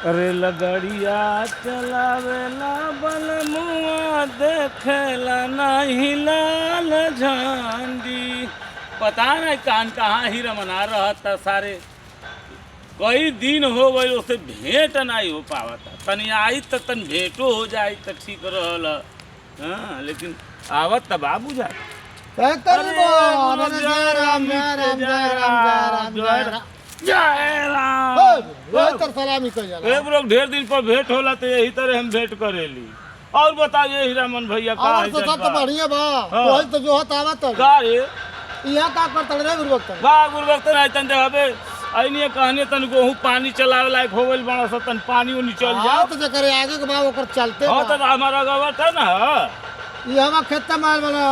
रेलगड़िया चलावेला बलमुआ देखेला नहीं लाल झंडी। पता नहीं कान कहाँ ही रमना रहा था सारे कई दिन हो गए उसे भेंट नहीं हो पावता। तनी आई तो तन भेंटो हो जाए तो ठीक रहल। हाँ लेकिन आवत तब बाबू जाए सलामी ढेर दिन पर भेंट होला तो यही तरह हम भेंट करेली। और बताइए हीरामन भैया का तो बढ़िया बा कोई तो जो होता आवत का रे यहाँ का करता रे गुरुभक्त बा गुरुभक्त नहीं तन देबे आइने कहने तन को पानी चलावे लायक हो गइल बड़ा सा तन पानी वो निचल जा तो जे करे आगे के बा ओकर चलते हां तो हमारा गवत है ना ये हम खेत में वाला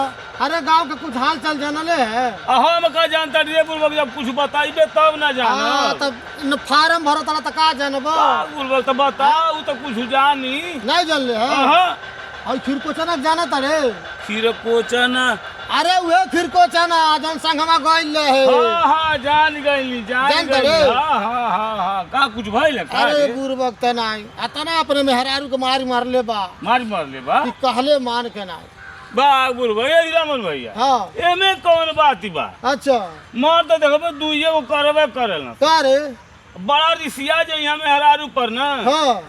अरे गांव के कुछ हाल चाल जानले है हम का जानता रे गुरुभक्त जब कुछ बताइबे तब ना जाना तब फार्म भरत त का जानबो गुरुभक्त बताओ तो कुछ जानी नहीं जानले है हां और खीर कोचना जाना तारे खीर कोचना अरे वे खीर कोचना जन संगमा गइल है हां हां जान गइली जान गइली हां हां हां हां का कुछ भइल का अरे गुरुभक्त नहीं अतना अपने मेहरारू के मार ले बा कि कहले मान के नहीं बा गुरु भैया हीरामन भैया हां एमे कौन बात बा अच्छा मार तो देखबे दुइये को करबे करेला का रे बड़ा रिसिया जे यहाँ में हरारू पर ना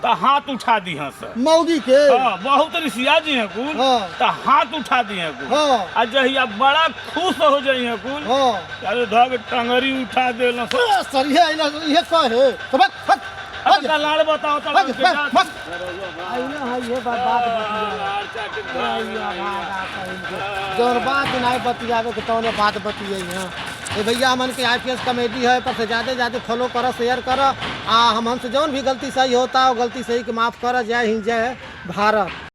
तो हाथ उठा दी है सर मौगी के बहुत रिसिया जी है कुल तो हाथ उठा दी है कुल आज जहिया बड़ा खुश हो जाई है कुल अरे धग टंगरी उठा दे ना सरिया ये कहे सब अब लाल बताओ तो ये बात जोर बात नहीं बतियावे के तौने बात बतिये हैं ए भैया हमन के आईपीएस कमेटी है पर से ज्यादा फॉलो करो शेयर करो हमसे जौन भी गलती सही होता है गलती सही के माफ करो। जय हिंद जय भारत।